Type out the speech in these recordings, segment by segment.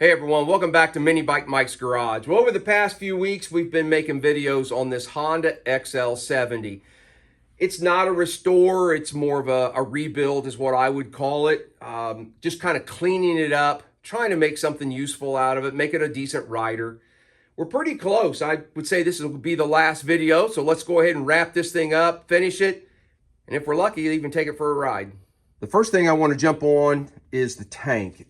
Hey everyone, welcome back to Mini Bike Mike's Garage. Well, over the past few weeks, we've been making videos on this Honda XL70. It's not a restore, it's more of a rebuild is what I would call it. Just kind of cleaning it up, trying to make something useful out of it, make it a decent rider. We're pretty close. I would say this will be the last video, so let's go ahead and wrap this thing up, finish it, and if we're lucky, even take it for a ride. The first thing I want to jump on is the tank.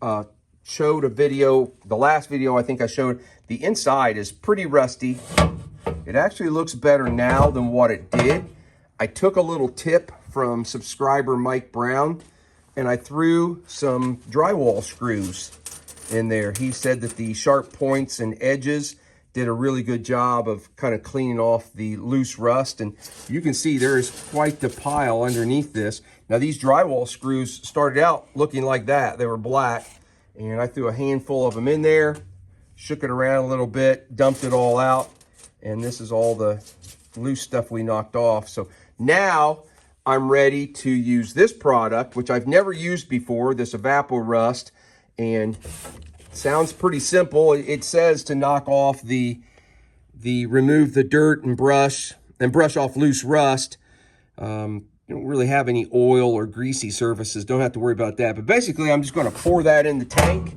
Showed a video, the last video I think I showed, the inside is pretty rusty. It actually looks better now than what it did. I took a little tip from subscriber Mike Brown and I threw some drywall screws in there. He said that the sharp points and edges did a really good job of kind of cleaning off the loose rust, and you can see there is quite the pile underneath this. Now these drywall screws started out looking like that. They were black. And I threw a handful of them in there, shook it around a little bit, dumped it all out, and this is all the loose stuff we knocked off. So now I'm ready to use this product, which I've never used before, this Evapo Rust, and it sounds pretty simple. It says to knock off remove the dirt and brush off loose rust. You don't really have any oil or greasy surfaces, don't have to worry about that. But basically, I'm just going to pour that in the tank,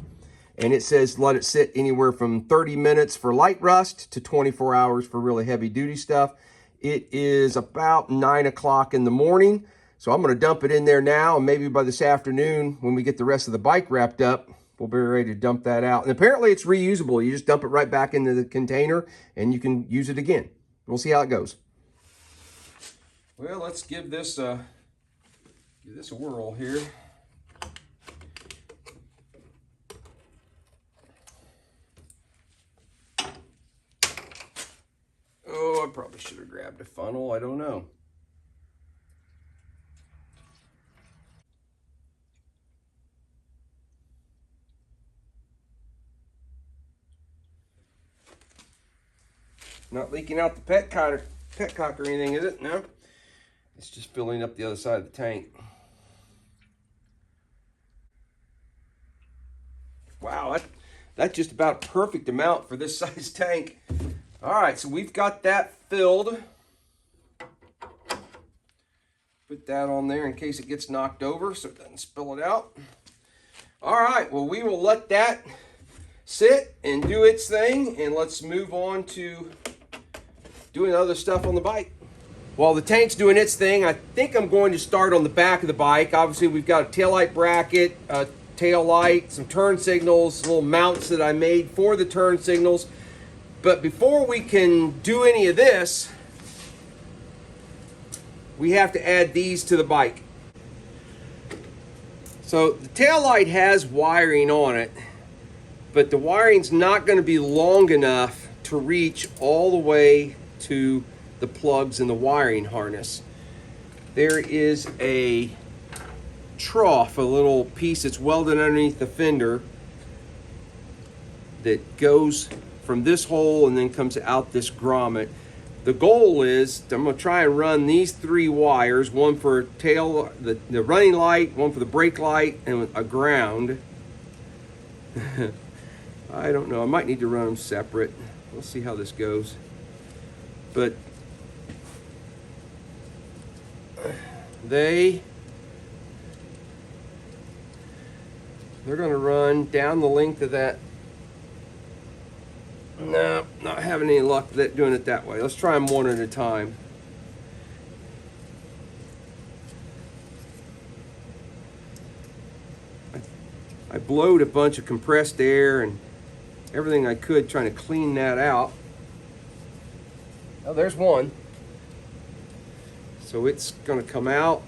and it says let it sit anywhere from 30 minutes for light rust to 24 hours for really heavy duty stuff. It is about 9 o'clock in the morning, so I'm going to dump it in there now, and maybe by this afternoon, when we get the rest of the bike wrapped up, we'll be ready to dump that out. And apparently it's reusable. You just dump it right back into the container, and you can use it again. We'll see how it goes. Well, let's give this a whirl here. Oh, I probably should have grabbed a funnel. I don't know. Not leaking out the Petcock or anything, is it? No. It's just filling up the other side of the tank. Wow, that's just about a perfect amount for this size tank. All right, so we've got that filled. Put that on there in case it gets knocked over so it doesn't spill it out. All right, well, we will let that sit and do its thing, and let's move on to doing other stuff on the bike. While the tank's doing its thing, I think I'm going to start on the back of the bike. Obviously, we've got a taillight bracket, a tail light, some turn signals, little mounts that I made for the turn signals. But before we can do any of this, we have to add these to the bike. So the tail light has wiring on it, but the wiring's not going to be long enough to reach all the way to the plugs in the wiring harness. There is a trough, a little piece that's welded underneath the fender that goes from this hole and then comes out this grommet. The goal is I'm going to try and run these 3 wires, one for the running light, one for the brake light, and a ground. I don't know, I might need to run them separate. We'll see how this goes. But they're going to run down the length of that. No, not having any luck doing it that way. Let's try them one at a time. I blowed a bunch of compressed air and everything I could trying to clean that out. Oh, there's one. So it's going to come out,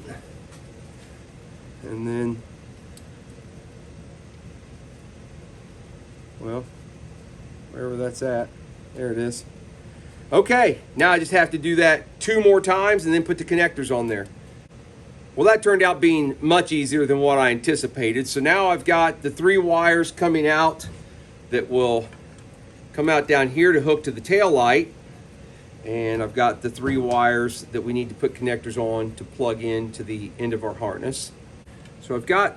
and then, well, wherever that's at, there it is. Okay, now I just have to do that 2 more times and then put the connectors on there. Well, that turned out being much easier than what I anticipated. So now I've got the 3 wires coming out that will come out down here to hook to the tail light. And I've got the 3 wires that we need to put connectors on to plug in to the end of our harness. So I've got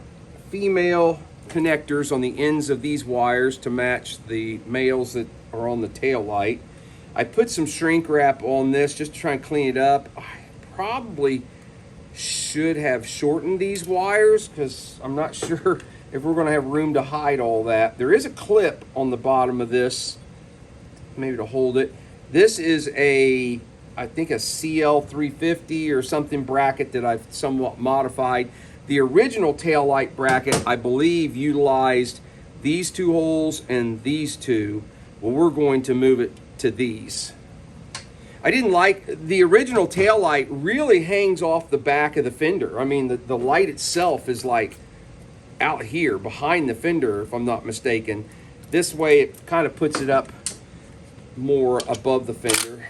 female connectors on the ends of these wires to match the males that are on the tail light. I put some shrink wrap on this just to try and clean it up. I probably should have shortened these wires because I'm not sure if we're going to have room to hide all that. There is a clip on the bottom of this, maybe to hold it. This is a, I think, a CL350 or something bracket that I've somewhat modified. The original tail light bracket, I believe, utilized these two holes and these two. Well, we're going to move it to these. I didn't like, the original tail light really hangs off the back of the fender. I mean, the light itself is like out here behind the fender, if I'm not mistaken. This way it kind of puts it up more above the fender.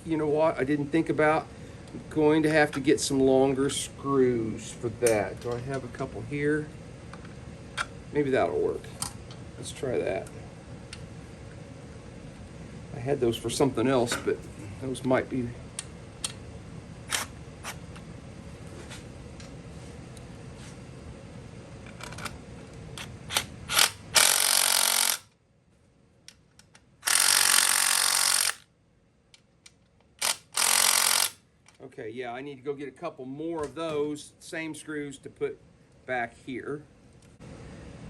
You know what, I didn't think about, I'm going to have to get some longer screws for that. Do I have a couple here? Maybe that'll work. Let's try that. I had those for something else, but those might be. Okay, yeah, I need to go get a couple more of those same screws to put back here.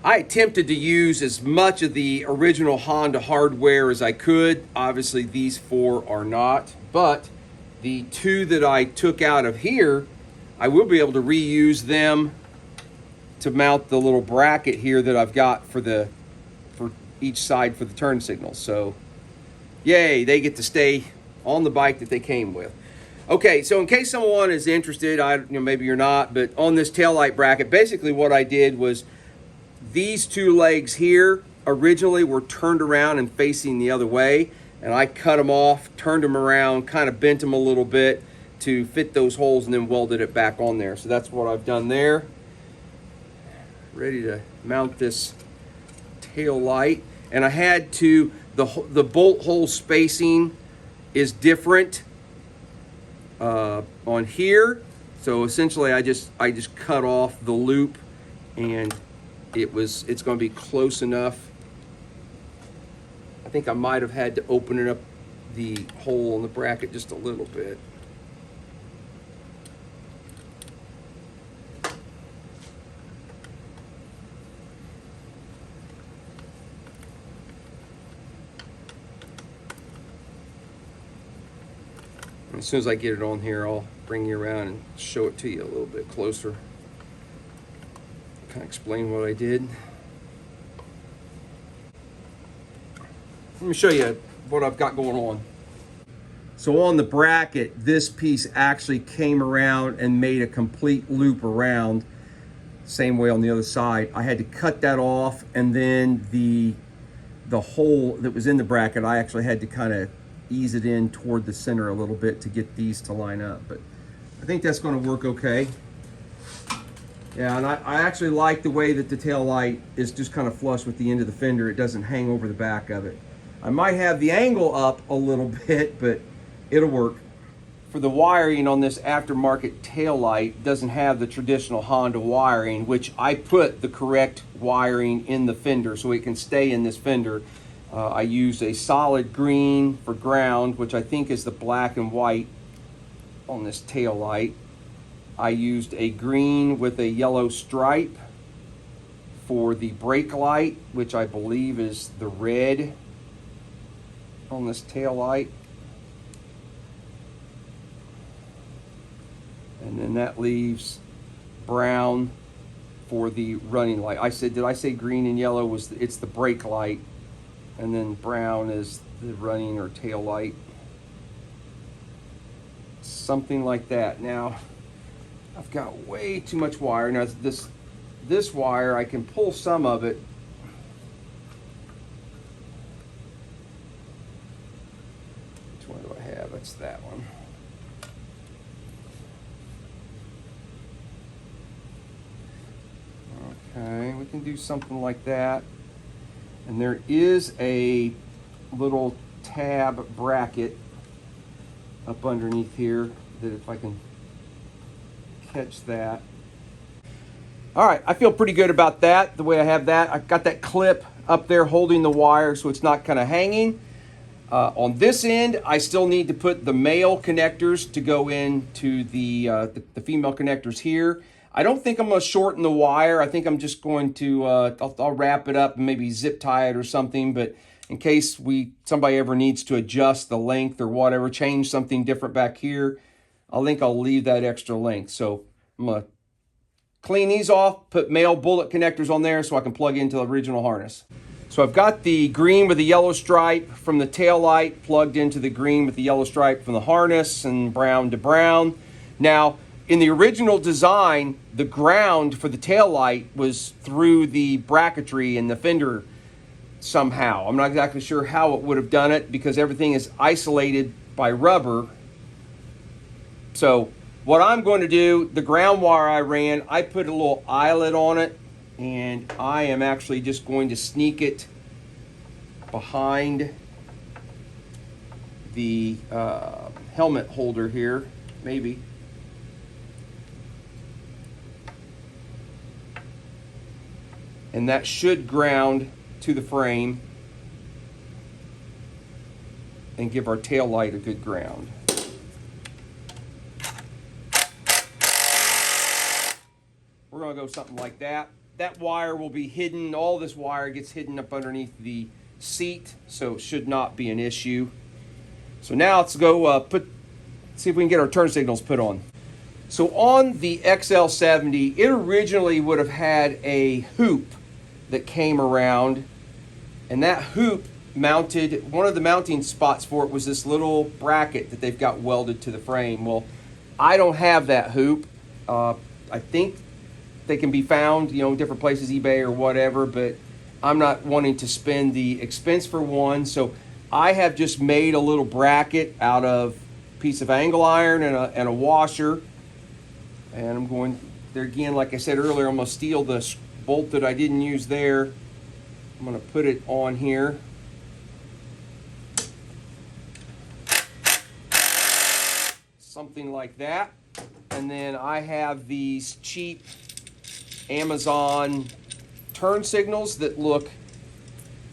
I attempted to use as much of the original Honda hardware as I could. Obviously, these four are not, but the two that I took out of here, I will be able to reuse them to mount the little bracket here that I've got for each side for the turn signals. So, yay, they get to stay on the bike that they came with. Okay, so in case someone is interested, maybe you're not, but on this taillight bracket, basically what I did was these two legs here originally were turned around and facing the other way, and I cut them off, turned them around, kind of bent them a little bit to fit those holes, and then welded it back on there. So that's what I've done there. Ready to mount this tail light, and I had to, the bolt hole spacing is different on here, so essentially I just cut off the loop, and it's going to be close enough. I think I might have had to open it up, the hole in the bracket, just a little bit. As soon as I get it on here, I'll bring you around and show it to you a little bit closer. Kind of explain what I did. Let me show you what I've got going on. So on the bracket, this piece actually came around and made a complete loop around. Same way on the other side. I had to cut that off, and then the hole that was in the bracket, I actually had to kind of ease it in toward the center a little bit to get these to line up, but I think that's going to work okay. Yeah, and I actually like the way that the tail light is just kind of flush with the end of the fender. It doesn't hang over the back of it. I might have the angle up a little bit, but it'll work. For the wiring on this aftermarket tail light, doesn't have the traditional Honda wiring, which I put the correct wiring in the fender so it can stay in this fender. I used a solid green for ground, which I think is the black and white on this tail light. I used a green with a yellow stripe for the brake light, which I believe is the red on this tail light. And then that leaves brown for the running light. Did I say green and yellow it's the brake light, and then brown is the running or tail light. Something like that. Now, I've got way too much wire. Now this wire, I can pull some of it. Which one do I have? It's that one. Okay, we can do something like that. And there is a little tab bracket up underneath here, that if I can catch that. All right, I feel pretty good about that, the way I have that. I've got that clip up there holding the wire so it's not kind of hanging. On this end, I still need to put the male connectors to go into the female connectors here. I don't think I'm going to shorten the wire. I think I'm just going to, I'll wrap it up and maybe zip tie it or something, but in case somebody ever needs to adjust the length or whatever, change something different back here, I think I'll leave that extra length. So I'm going to clean these off, put male bullet connectors on there so I can plug into the original harness. So I've got the green with the yellow stripe from the tail light plugged into the green with the yellow stripe from the harness, and brown to brown. Now, in the original design, the ground for the tail light was through the bracketry and the fender somehow. I'm not exactly sure how it would have done it because everything is isolated by rubber. So what I'm going to do, the ground wire I ran, I put a little eyelet on it, and I am actually just going to sneak it behind the helmet holder here, maybe. And that should ground to the frame and give our tail light a good ground. We're going to go something like that. That wire will be hidden. All this wire gets hidden up underneath the seat, so it should not be an issue. So now let's go see if we can get our turn signals put on. So on the XL70, it originally would have had a hoop that came around, and that hoop mounted, one of the mounting spots for it was this little bracket that they've got welded to the frame. Well, I don't have that hoop. I think they can be found, you know, different places, eBay or whatever, but I'm not wanting to spend the expense for one. So I have just made a little bracket out of a piece of angle iron and a washer. And I'm going there again, like I said earlier, I'm going to steal the bolt that I didn't use there. I'm going to put it on here. Something like that. And then I have these cheap Amazon turn signals that look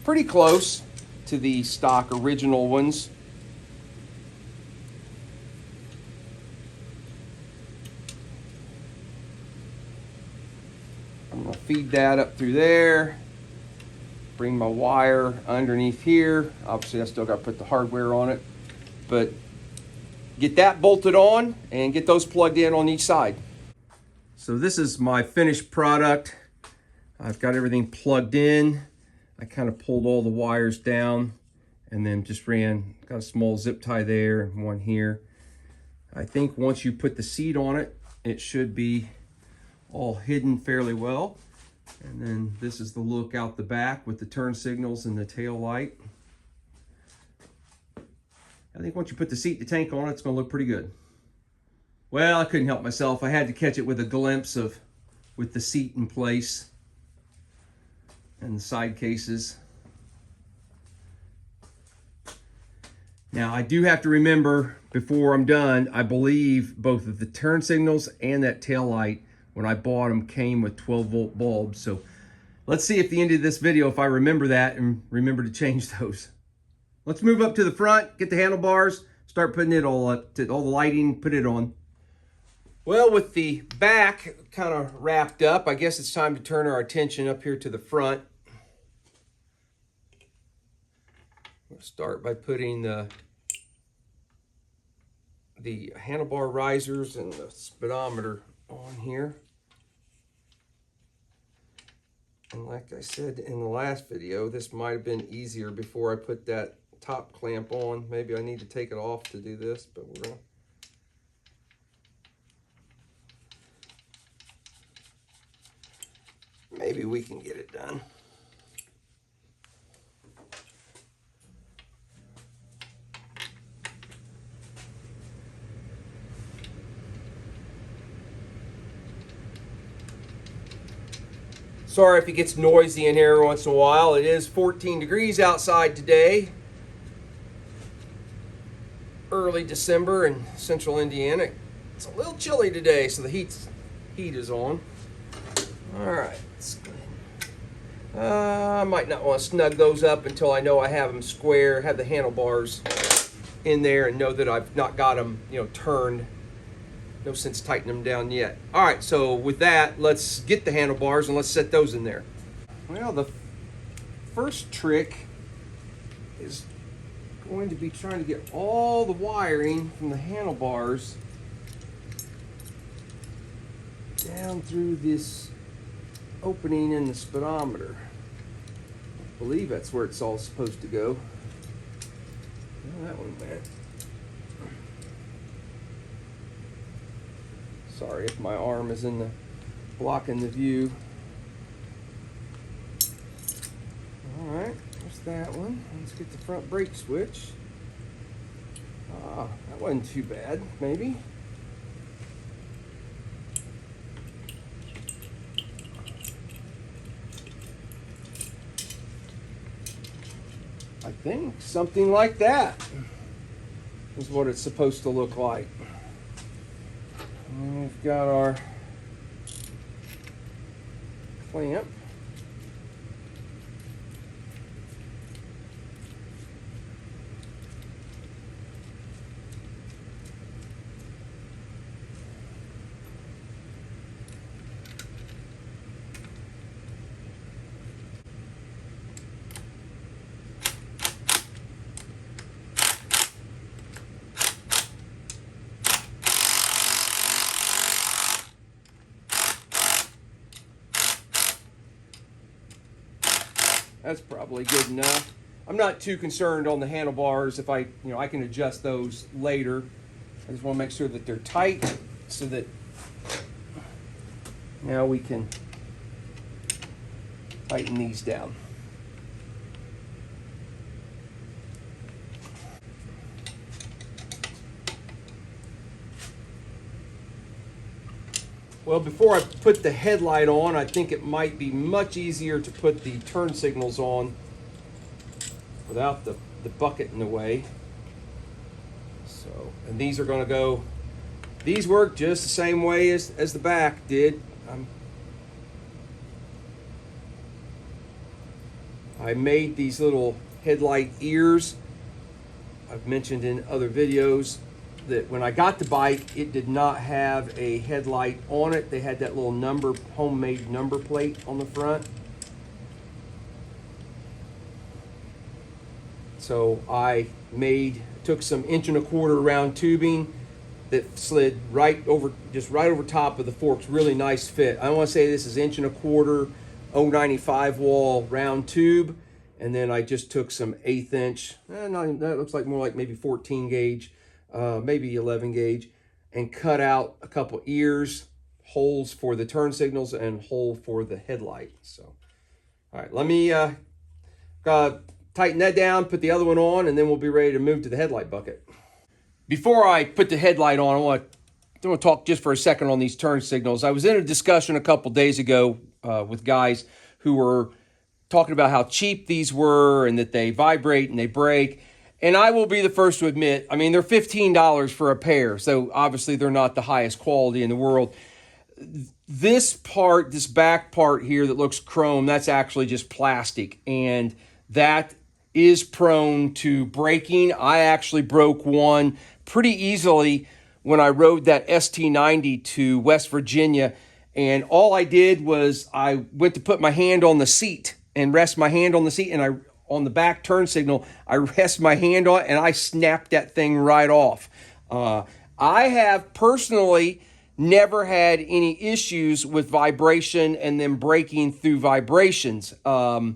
pretty close to the stock original ones. I'm going to feed that up through there, bring my wire underneath here. Obviously I still got to put the hardware on it, but get that bolted on and get those plugged in on each side. So this is my finished product. I've got everything plugged in. I kind of pulled all the wires down and then just got a small zip tie there and one here. I think once you put the seat on it, it should be all hidden fairly well. And then this is the look out the back with the turn signals and the tail light. I think once you put the seat, the tank on it, it's going to look pretty good. Well, I couldn't help myself. I had to catch it with a glimpse with the seat in place and the side cases. Now, I do have to remember before I'm done, I believe both of the turn signals and that tail light, when I bought them, came with 12-volt bulbs. So let's see at the end of this video if I remember that and remember to change those. Let's move up to the front, get the handlebars, start putting it all up, to all the lighting, put it on. Well, with the back kind of wrapped up, I guess it's time to turn our attention up here to the front. We'll start by putting the handlebar risers and the speedometer on here. And like I said in the last video, this might have been easier before I put that top clamp on. Maybe I need to take it off to do this, but we're gonna. Maybe we can get it done. Sorry if it gets noisy in here every once in a while. It is 14 degrees outside today. early December in central Indiana. It's a little chilly today, so the heat is on. All right, let's go ahead. I might not want to snug those up until I know I have them square, have the handlebars in there, and know that I've not got them, turned. No sense tightening them down yet. All right, so with that, let's get the handlebars and let's set those in there. Well, the first trick is going to be trying to get all the wiring from the handlebars down through this opening in the speedometer. I believe that's where it's all supposed to go. Well, that one went. Sorry if my arm is in the blocking the view. All right, there's that one. Let's get the front brake switch. That wasn't too bad, maybe. I think something like that is what it's supposed to look like. And we've got our clamp. That's probably good enough. I'm not too concerned on the handlebars. If I can adjust those later. I just want to make sure that they're tight so that now we can tighten these down. Well, before I put the headlight on, I think it might be much easier to put the turn signals on without the bucket in the way. So, and these are going to go, these work just the same way as the back did. I made these little headlight ears. I've mentioned in other videos that when I got the bike, it did not have a headlight on it. They had that little homemade number plate on the front. So I took some 1¼ round tubing that slid just right over top of the forks. Really nice fit. I want to say this is 1¼ 095 wall round tube. And then I just took some 1/8 inch, that looks like more like maybe 14 gauge, maybe 11 gauge, and cut out a couple ears, holes for the turn signals and hole for the headlight. So, all right, let me tighten that down, put the other one on, and then we'll be ready to move to the headlight bucket. Before I put the headlight on, I want to talk just for a second on these turn signals. I was in a discussion a couple days ago with guys who were talking about how cheap these were and that they vibrate and they break. And I will be the first to admit, I mean, they're $15 for a pair. So obviously they're not the highest quality in the world. This back part here that looks chrome, that's actually just plastic. And that is prone to breaking. I actually broke one pretty easily when I rode that ST90 to West Virginia. And all I did was I went to put my hand on the seat and rest my hand on the seat, and on the back turn signal, I rest my hand on it, and I snapped that thing right off. I have personally never had any issues with vibration and then breaking through vibrations. I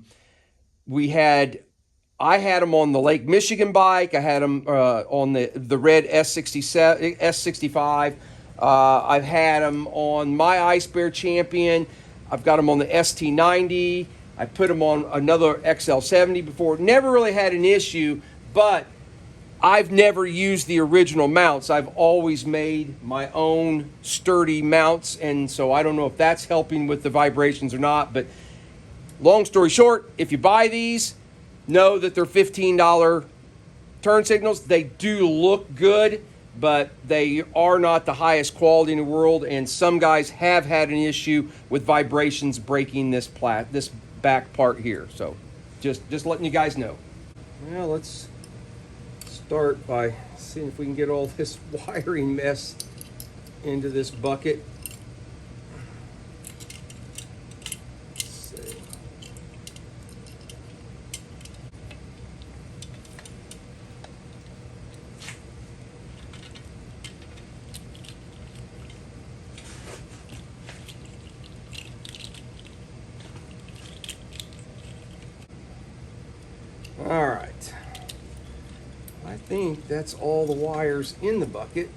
had them on the Lake Michigan bike. I had them on the red S65. I've had them on my Ice Bear Champion. I've got them on the ST90. I put them on another XL70 before. Never really had an issue, but I've never used the original mounts. I've always made my own sturdy mounts, and so I don't know if that's helping with the vibrations or not. But long story short, if you buy these, know that they're $15 turn signals. They do look good, but they are not the highest quality in the world, and some guys have had an issue with vibrations breaking this back part here. So just letting you guys know. Well, let's start by seeing if we can get all this wiring mess into this bucket. Let's see. All right, I think that's all the wires in the bucket.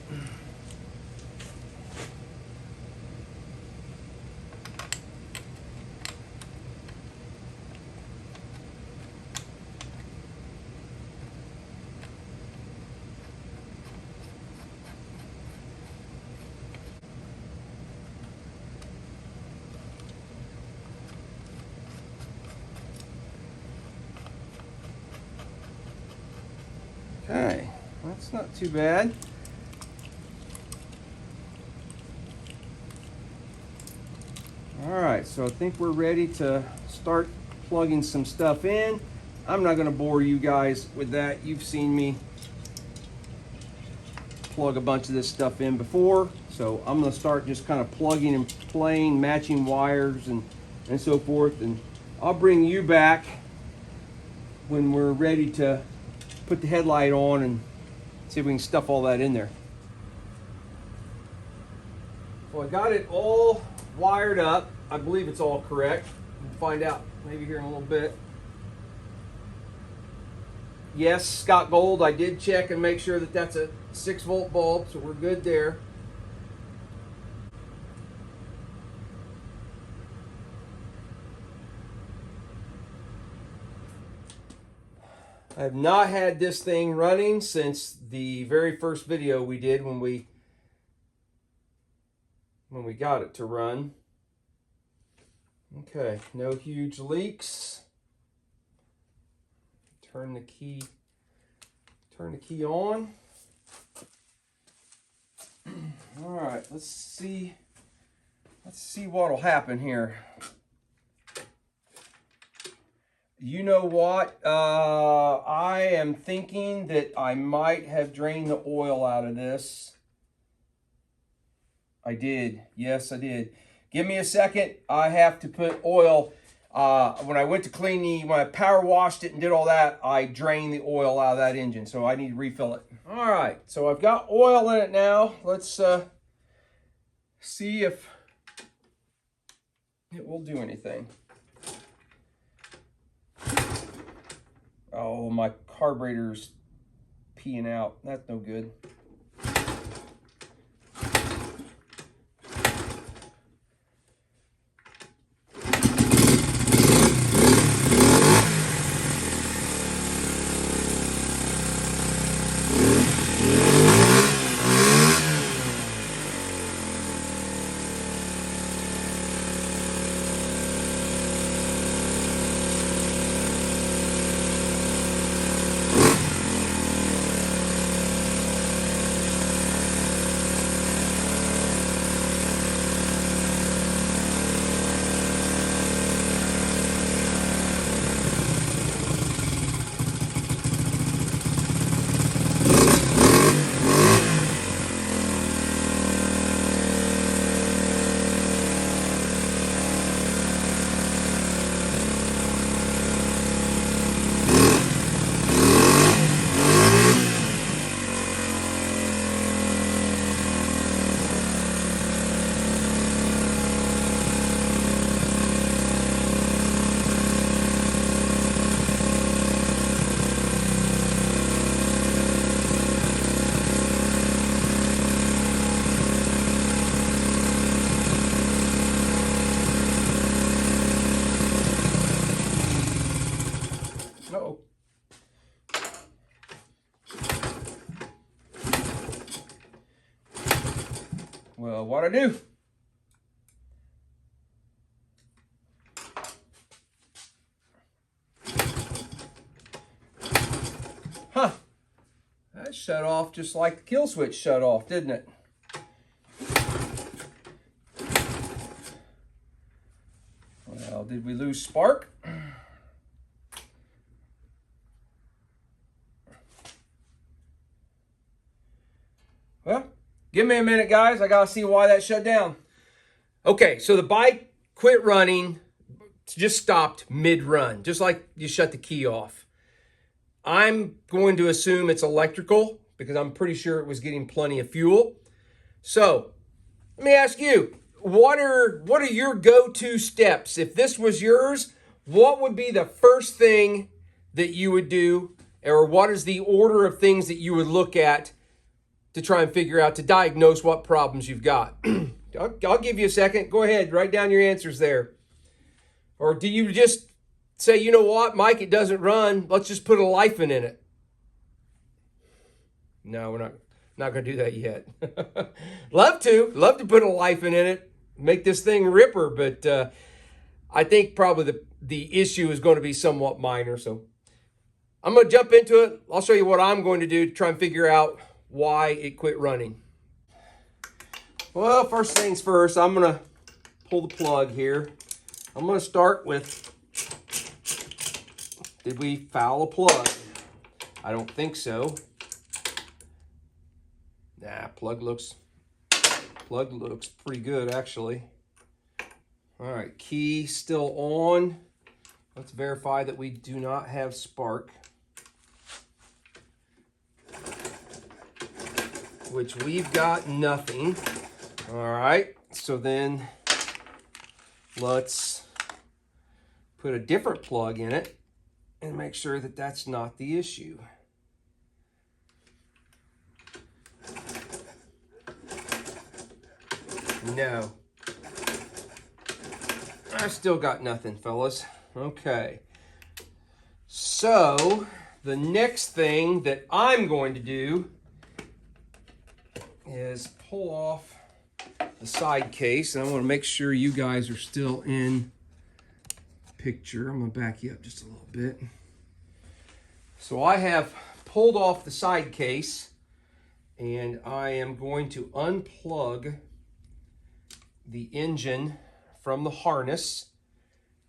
Okay, that's not too bad. All right, so I think we're ready to start plugging some stuff in. I'm not going to bore you guys with that. You've seen me plug a bunch of this stuff in before. So I'm going to start just kind of plugging and playing, matching wires and so forth. And I'll bring you back when we're ready to put the headlight on and see if we can stuff all that in there. Well, I got it all wired up. I believe it's all correct. We'll find out maybe here in a little bit. Yes, Scott Gold, I did check and make sure that that's a 6-volt bulb, so we're good there. I have not had this thing running since the very first video we did when we got it to run. Okay, no huge leaks. Turn the key on. All right, let's see what'll happen here. You know what? I am thinking that I might have drained the oil out of this. I did. Yes, I did. Give me a second. I have to put oil. When I went to clean when I power washed it and did all that, I drained the oil out of that engine. So I need to refill it. All right. So I've got oil in it now. Let's see if it will do anything. Oh, my carburetor's peeing out. That's no good. Uh-oh. Well, what'd I do? Huh. shut off just like the kill switch shut off, didn't it? Well, did we lose spark? Well, give me a minute, guys. I gotta see why that shut down. Okay, so the bike quit running, just stopped mid-run, just like you shut the key off. I'm going to assume it's electrical because I'm pretty sure it was getting plenty of fuel. So let me ask you, what are your go-to steps? If this was yours, what would be the first thing that you would do, or what is the order of things that you would look at to try and figure out, to diagnose what problems you've got? I'll give you a second. Go ahead, write down your answers there. Or do you just say, you know what, Mike, it doesn't run. Let's just put a life in it. No, we're not going to do that yet. Love to put a life in it, make this thing ripper, but I think probably the issue is going to be somewhat minor. So I'm going to jump into it. I'll show you what I'm going to do to try and figure out why it quit running. Well, first things first, I'm going to pull the plug here. I'm going to start with, did we foul a plug? I don't think so. Nah, plug looks pretty good, actually. All right, key still on. Let's verify that we do not have spark, which we've got nothing. All right, so then let's put a different plug in it and make sure that that's not the issue. No. I still got nothing, fellas. Okay. So, the next thing that I'm going to do is pull off the side case. And I want to make sure you guys are still in picture. I'm going to back you up just a little bit. So I have pulled off the side case, and I am going to unplug the engine from the harness,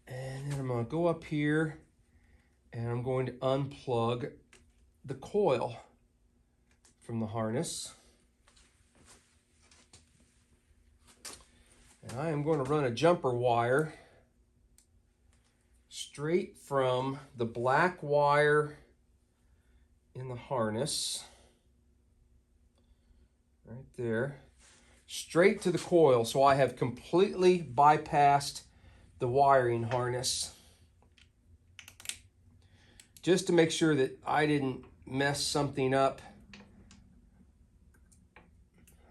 and then I'm going to go up here and I'm going to unplug the coil from the harness, and I am going to run a jumper wire straight from the black wire in the harness right there straight to the coil, so I have completely bypassed the wiring harness, just to make sure that I didn't mess something up.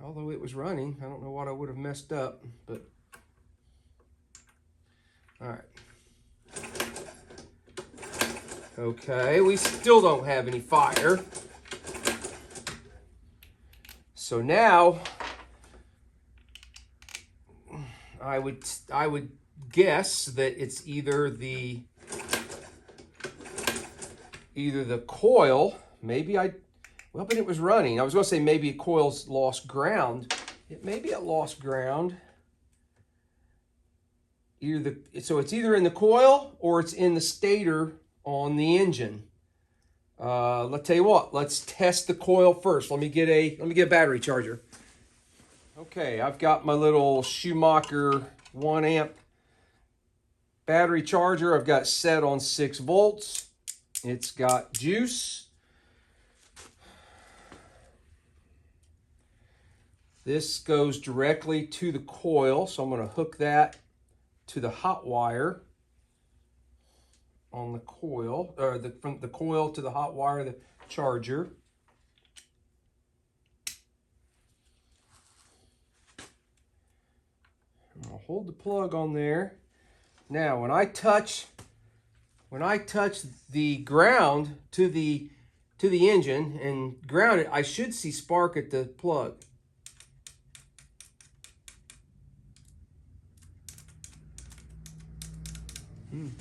Although it was running, I don't know what I would have messed up, but all right. Okay, we still don't have any fire. So now I would guess that it's either the coil. Well, but it was running. I was going to say maybe a coil's lost ground. Maybe it lost ground. So it's either in the coil or it's in the stator on the engine. Let's tell you what. Let's test the coil first. Let me get a battery charger. Okay, I've got my little Schumacher 1 amp battery charger. I've got set on 6 volts. It's got juice. This goes directly to the coil, so I'm going to hook that to the hot wire on the coil, or from the coil to the hot wire, the charger. I'll hold the plug on there. Now, when I touch the ground to the engine and ground it, I should see spark at the plug.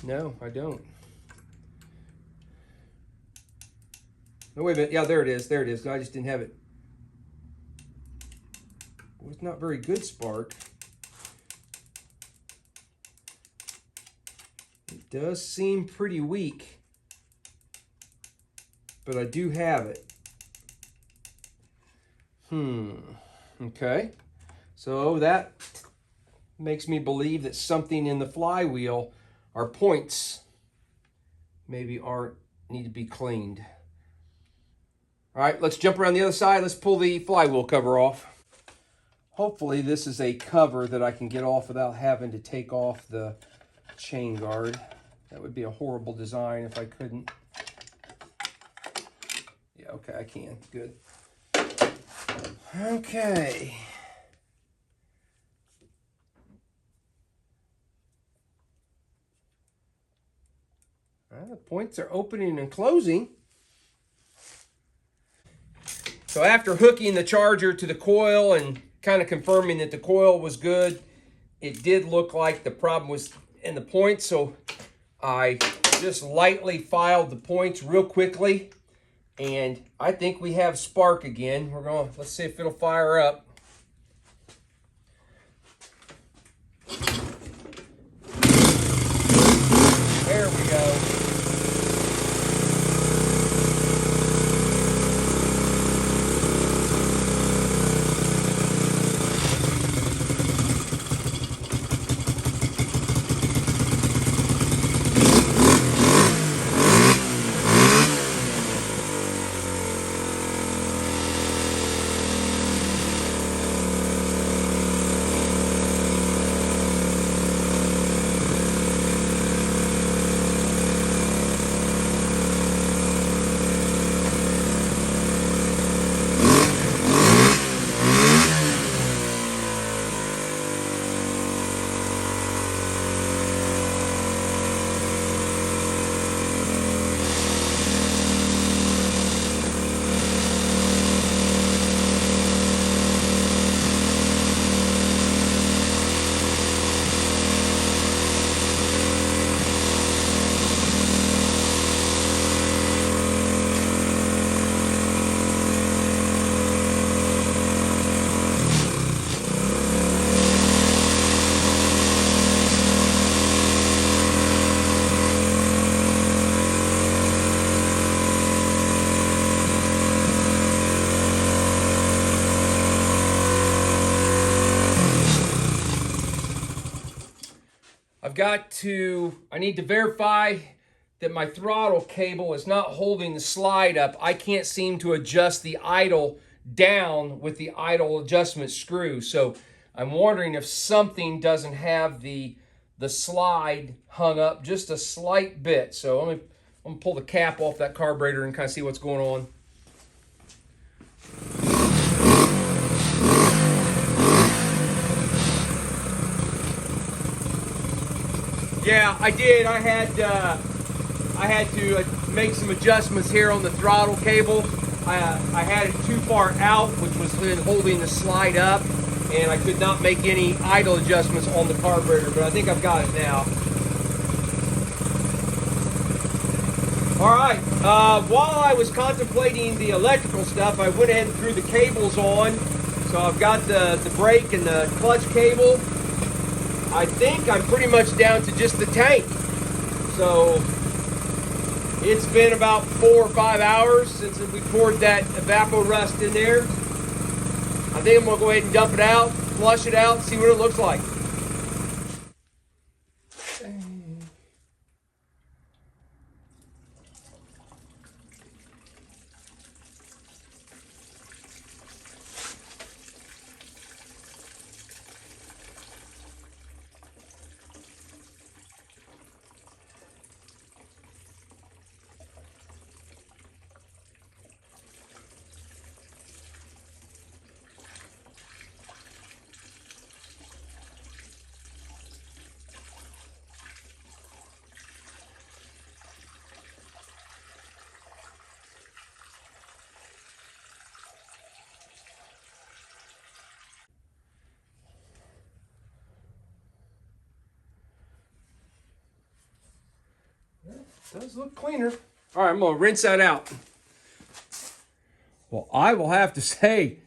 No, I don't. No, wait a minute. Yeah, there it is. There it is. I just didn't have it. Well, it's not very good spark. It does seem pretty weak, but I do have it. Okay. So that makes me believe that something in the flywheel, our points, maybe need to be cleaned. All right, let's jump around the other side. Let's pull the flywheel cover off. Hopefully this is a cover that I can get off without having to take off the chain guard. That would be a horrible design if I couldn't. Yeah, okay, I can. Good. Okay. The points are opening and closing. So after hooking the charger to the coil and kind of confirming that the coil was good, it did look like the problem was in the points. So I just lightly filed the points real quickly. And I think we have spark again. Let's see if it'll fire up. There we go. I need to verify that my throttle cable is not holding the slide up. I can't seem to adjust the idle down with the idle adjustment screw. So I'm wondering if something doesn't have the slide hung up just a slight bit. So I'm gonna pull the cap off that carburetor and kind of see what's going on. Yeah, I did. I had to make some adjustments here on the throttle cable. I had it too far out, which was holding the slide up, and I could not make any idle adjustments on the carburetor, but I think I've got it now. All right, while I was contemplating the electrical stuff, I went ahead and threw the cables on. So I've got the brake and the clutch cable. I think I'm pretty much down to just the tank. So it's been about 4 or 5 hours since we poured that Evapo Rust in there. I think I'm gonna go ahead and dump it out, flush it out, see what it looks like. Does look cleaner. All right, I'm gonna rinse that out. Well, I will have to say,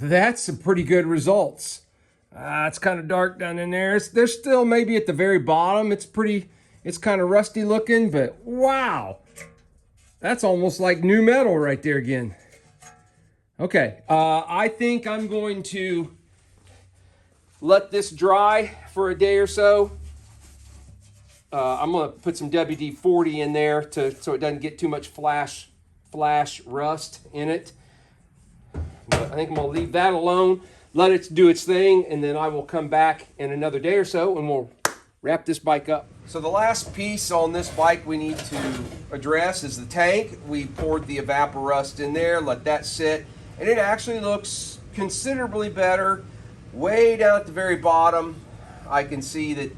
that's some pretty good results. It's kind of dark down in there. There's still maybe at the very bottom. It's kind of rusty looking, but wow. That's almost like new metal right there again. Okay, I think I'm going to let this dry for a day or so. I'm going to put some WD-40 in there so it doesn't get too much flash rust in it. But I think I'm going to leave that alone, let it do its thing, and then I will come back in another day or so and we'll wrap this bike up. So the last piece on this bike we need to address is the tank. We poured the Evapo Rust in there, let that sit, and it actually looks considerably better. Way down at the very bottom, I can see that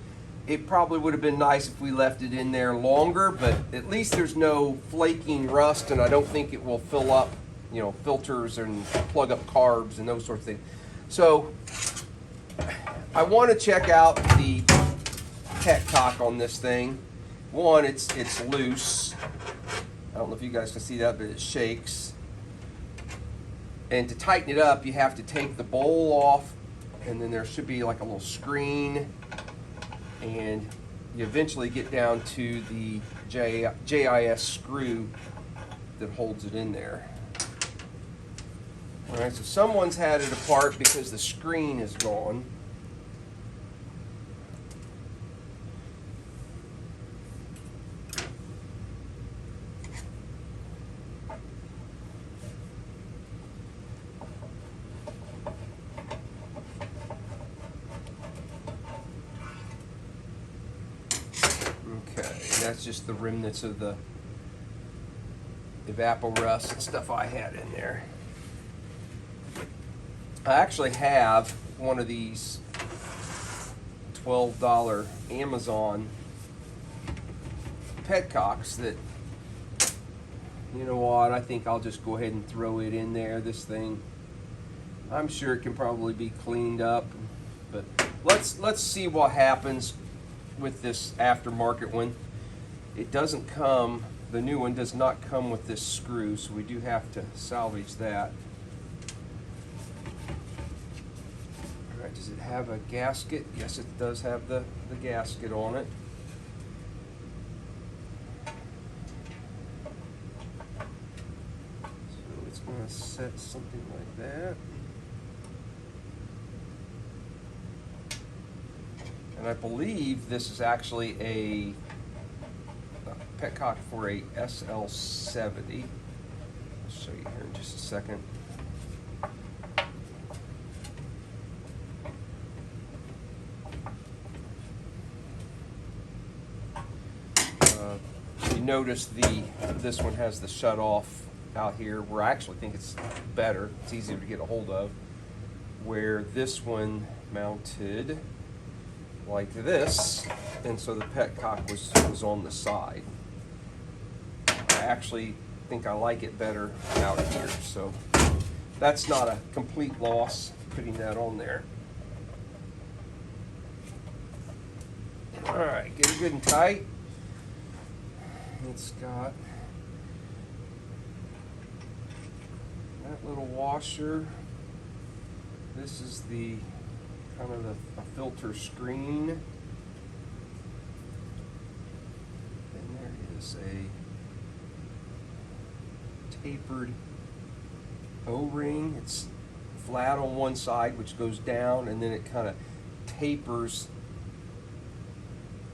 it probably would have been nice if we left it in there longer, but at least there's no flaking rust, and I don't think it will fill up, you know, filters and plug up carbs and those sorts of things. So I want to check out the Petcock on this thing. One, it's loose. I don't know if you guys can see that, but it shakes. And to tighten it up, you have to take the bowl off, and then there should be like a little screen, and you eventually get down to the JIS screw that holds it in there. All right, so someone's had it apart because the screen is gone. That's just the remnants of the Evapo Rust and stuff I had in there. I actually have one of these $12 Amazon Petcocks that, you know what, I think I'll just go ahead and throw it in there. This thing, I'm sure it can probably be cleaned up, but let's see what happens with this aftermarket one. It doesn't come, the new one does not come with this screw, so we do have to salvage that. All right, does it have a gasket? Yes, it does have the gasket on it. So it's going to set something like that. And I believe this is actually a Petcock for a XL70. I'll show you here in just a second. You notice this one has the shut off out here, where I actually think it's better. It's easier to get a hold of. Where this one mounted like this, and so the Petcock was on the side. I actually think I like it better out here, so that's not a complete loss putting that on there. All right, get it good and tight. It's got that little washer. This is the kind of a filter screen. And there is a tapered O-ring. It's flat on one side, which goes down, and then it kind of tapers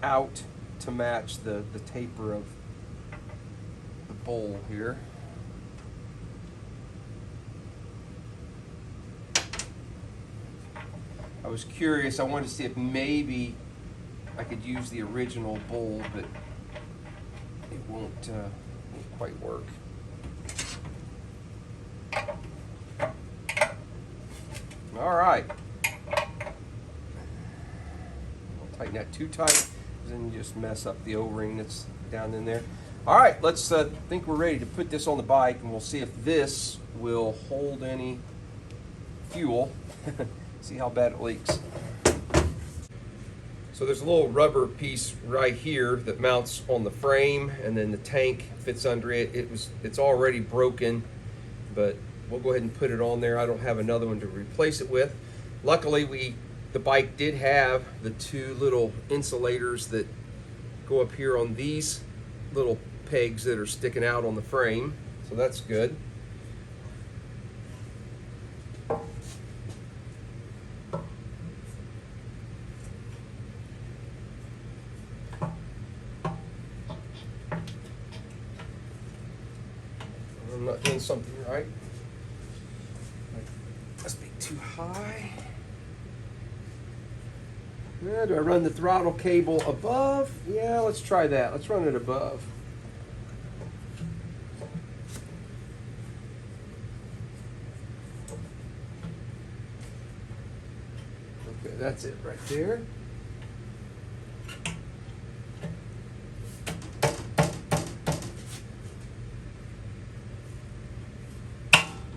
out to match the taper of the bowl here. I was curious, I wanted to see if maybe I could use the original bowl, but it won't quite work. All right. Don't tighten that too tight, because then you just mess up the O-ring that's down in there. All right, let's think we're ready to put this on the bike, and we'll see if this will hold any fuel. See how bad it leaks. So there's a little rubber piece right here that mounts on the frame, and then the tank fits under it. It's already broken, but we'll go ahead and put it on there. I don't have another one to replace it with. Luckily, the bike did have the two little insulators that go up here on these little pegs that are sticking out on the frame, so that's good. I'm not doing something right. Must be too high. Do I run the throttle cable above? Yeah, let's try that. Let's run it above. Okay, that's it right there.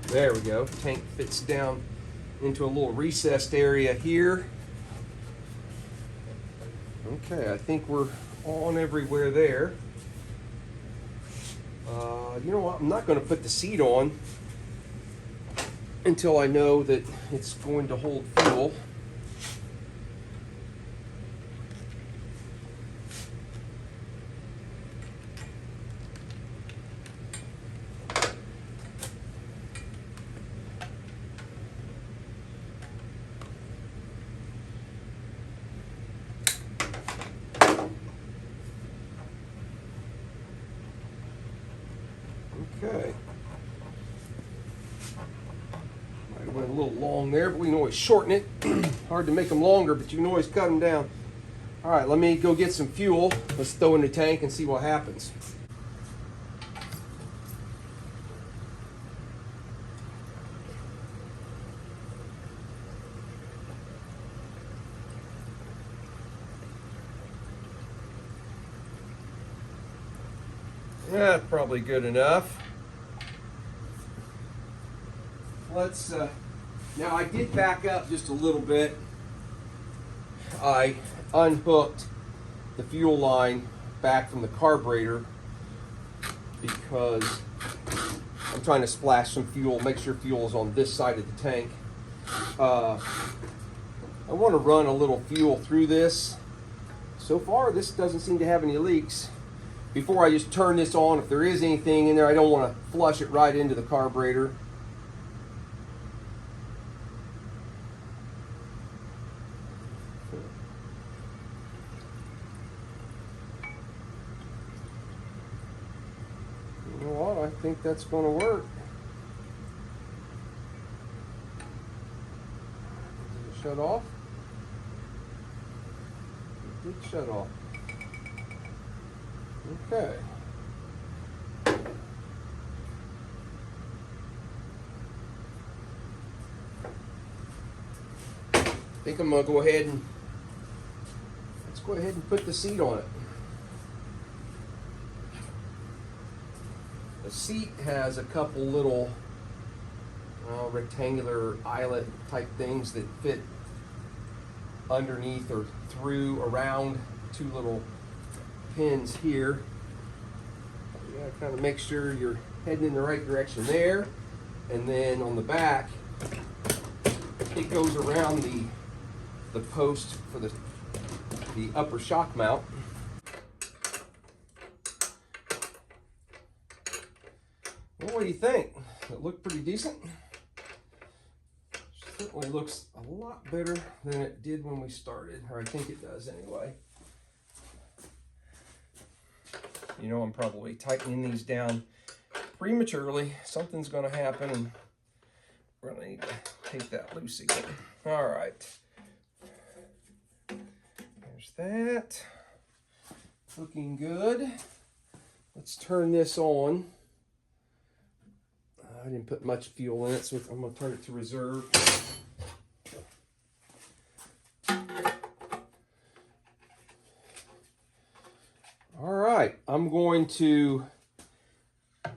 There we go. Tank fits down into a little recessed area here. Okay, I think we're on everywhere there. You know what? I'm not going to put the seat on until I know that it's going to hold fuel. Okay. Might have went a little long there, but we can always shorten it. Hard to make them longer, but you can always cut them down. All right, let me go get some fuel. Let's throw in the tank and see what happens. That's probably good enough. Let's, now I did back up just a little bit. I unhooked the fuel line back from the carburetor because I'm trying to splash some fuel, make sure fuel is on this side of the tank. I want to run a little fuel through this. So far, this doesn't seem to have any leaks. Before I just turn this on, if there is anything in there, I don't want to flush it right into the carburetor. You know what? I think that's going to work. Did it shut off? It did shut off. Okay. I think I'm gonna go ahead and let's go ahead and put the seat on it. The seat has a couple little rectangular eyelet type things that fit underneath or through around two little pins here. You gotta kind of make sure you're heading in the right direction there, and then on the back it goes around the post for the upper shock mount. Well, what do you think? Does it look pretty decent? Certainly looks a lot better than it did when we started, or I think it does anyway. You know, I'm probably tightening these down prematurely. Something's going to happen, and we're going to need to take that loose again. All right. There's that. Looking good. Let's turn this on. I didn't put much fuel in it, so I'm going to turn it to reserve. All right, I'm going to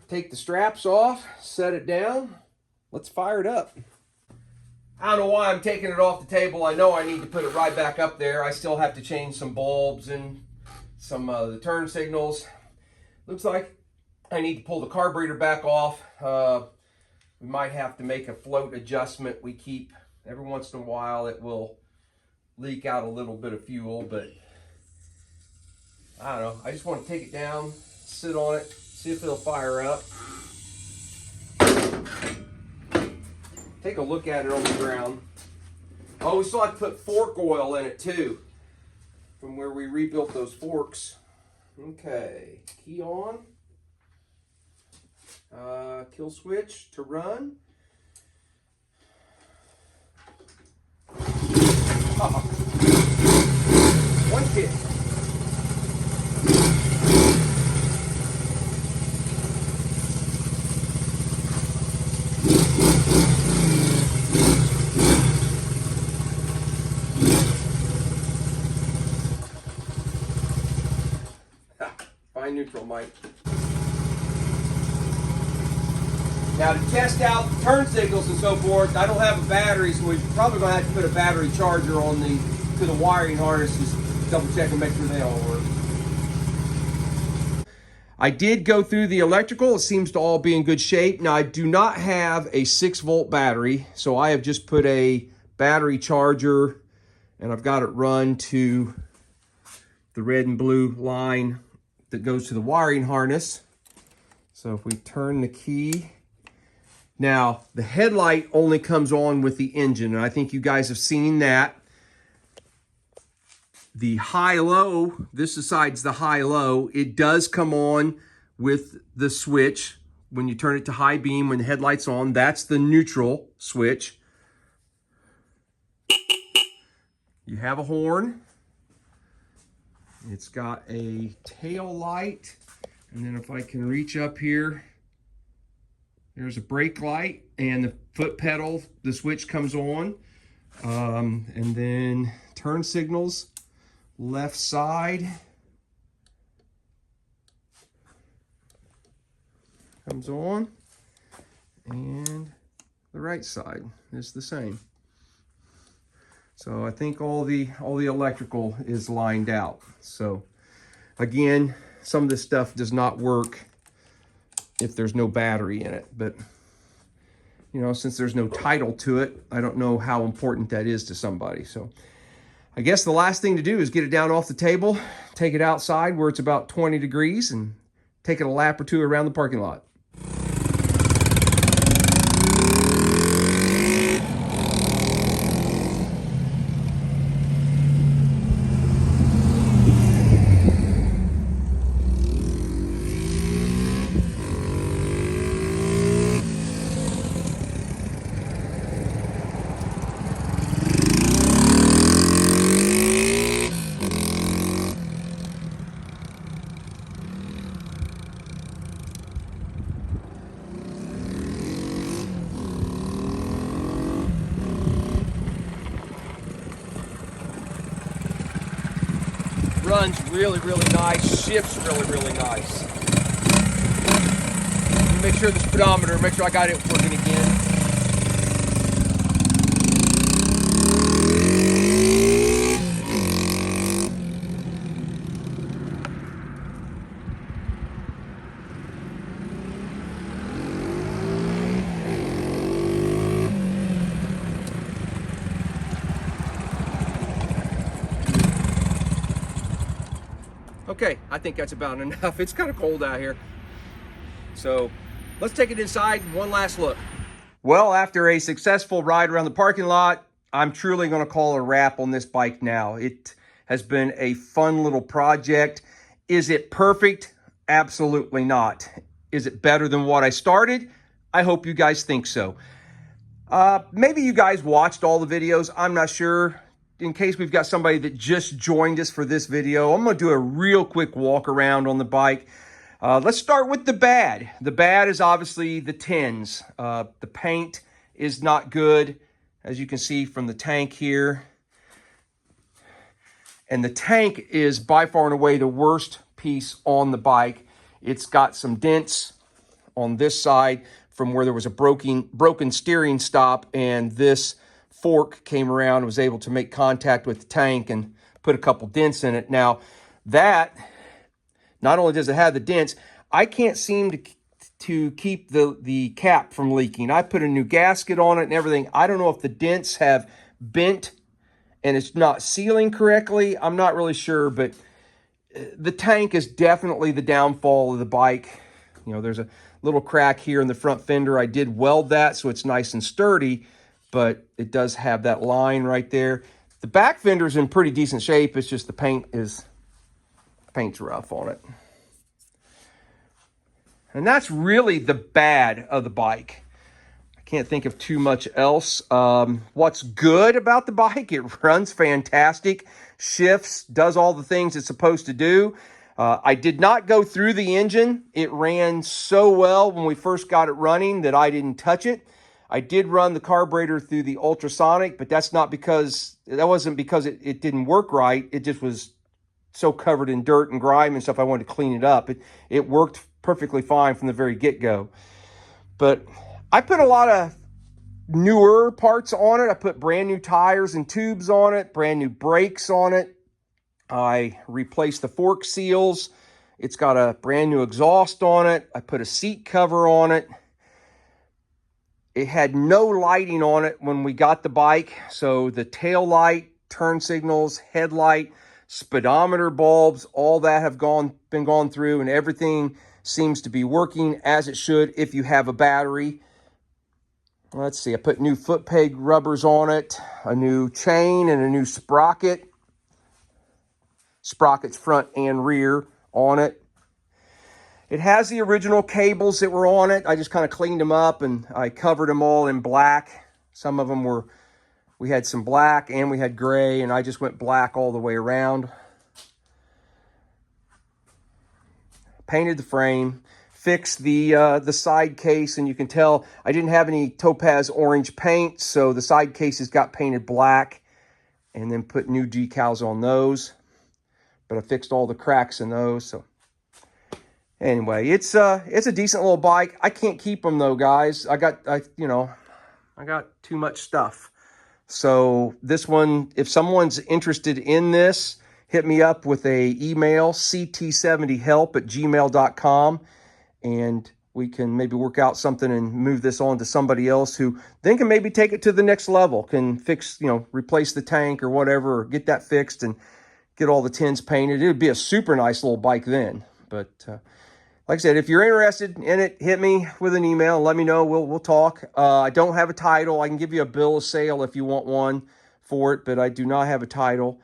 take the straps off, set it down. Let's fire it up. I don't know why I'm taking it off the table. I know I need to put it right back up there. I still have to change some bulbs and some of the turn signals. Looks like I need to pull the carburetor back off. We might have to make a float adjustment. We keep, every once in a while, it will leak out a little bit of fuel, but I don't know. I just want to take it down, sit on it, see if it'll fire up. Take a look at it on the ground. Oh, we still have to put fork oil in it too, from where we rebuilt those forks. Okay, key on. Kill switch to run. One kick. Fine neutral, Mike. Now to test out the turn signals and so forth, I don't have a battery, so we're probably going to have to put a battery charger on to the wiring harness, just double check and make sure they all work. I did go through the electrical. It seems to all be in good shape. Now I do not have a 6-volt battery, so I have just put a battery charger and I've got it run to the red and blue line that goes to the wiring harness. So if we turn the key, now the headlight only comes on with the engine, and I think you guys have seen that. The high-low, this decides the high-low, it does come on with the switch. When you turn it to high beam, when the headlight's on, that's the neutral switch. You have a horn. It's got a tail light, and then if I can reach up here, there's a brake light, and the foot pedal, the switch comes on, and then turn signals, left side comes on, and the right side is the same. So I think all the electrical is lined out. So again, some of this stuff does not work if there's no battery in it, but you know, since there's no title to it, I don't know how important that is to somebody. So I guess the last thing to do is get it down off the table, take it outside where it's about 20 degrees, and take it a lap or two around the parking lot. Runs really, really nice, shifts really, really nice. Make sure the speedometer, make sure I got it working again. Okay, I think that's about enough. It's kind of cold out here. So let's take it inside, one last look. Well, after a successful ride around the parking lot, I'm truly going to call a wrap on this bike now. It has been a fun little project. Is it perfect? Absolutely not. Is it better than what I started? I hope you guys think so. Maybe you guys watched all the videos. I'm not sure. In case we've got somebody that just joined us for this video, I'm going to do a real quick walk around on the bike. Let's start with the bad. The bad is obviously the tins. The paint is not good, as you can see from the tank here. And the tank is by far and away the worst piece on the bike. It's got some dents on this side from where there was a broken steering stop, and this fork came around and was able to make contact with the tank and put a couple dents in it. Now, that, not only does it have the dents, I can't seem to keep the cap from leaking. I put a new gasket on it and everything. I don't know if the dents have bent and it's not sealing correctly. I'm not really sure, but the tank is definitely the downfall of the bike. You know, there's a little crack here in the front fender. I did weld that so it's nice and sturdy, but it does have that line right there. The back fender's in pretty decent shape. It's just the paint's rough on it. And that's really the bad of the bike. I can't think of too much else. What's good about the bike? It runs fantastic, shifts, does all the things it's supposed to do. I did not go through the engine. It ran so well when we first got it running that I didn't touch it. I did run the carburetor through the ultrasonic, but that wasn't because it didn't work right. It just was so covered in dirt and grime and stuff. I wanted to clean it up. It worked perfectly fine from the very get-go. But I put a lot of newer parts on it. I put brand new tires and tubes on it, brand new brakes on it. I replaced the fork seals. It's got a brand new exhaust on it. I put a seat cover on it. It had no lighting on it when we got the bike. So the tail light, turn signals, headlight, speedometer bulbs, all that have been gone through, and everything seems to be working as it should if you have a battery. Let's see, I put new foot peg rubbers on it, a new chain and a new sprocket. Sprockets front and rear on it. It has the original cables that were on it. I just kind of cleaned them up and I covered them all in black. Some of them we had some black and we had gray, and I just went black all the way around. Painted the frame, fixed the side case, and you can tell I didn't have any topaz orange paint, so the side cases got painted black, and then put new decals on those. But I fixed all the cracks in those. So anyway, it's a decent little bike. I can't keep them though, guys. I got too much stuff. So this one, if someone's interested in this, hit me up with a email, ct70help@gmail.com, and we can maybe work out something and move this on to somebody else who then can maybe take it to the next level, can fix, replace the tank or whatever, or get that fixed and get all the tins painted. It would be a super nice little bike then. But like I said, if you're interested in it, hit me with an email and let me know. We'll talk. I don't have a title. I can give you a bill of sale if you want one for it, but I do not have a title.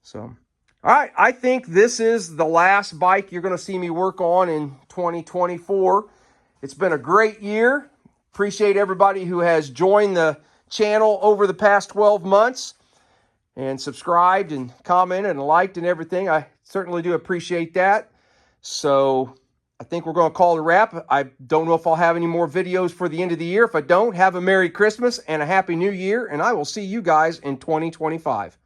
So, all right, I think this is the last bike you're going to see me work on in 2024. It's been a great year. Appreciate everybody who has joined the channel over the past 12 months. And subscribed and commented and liked and everything. I certainly do appreciate that. So I think we're going to call it a wrap. I don't know if I'll have any more videos for the end of the year. If I don't, have a Merry Christmas and a Happy New Year, and I will see you guys in 2025.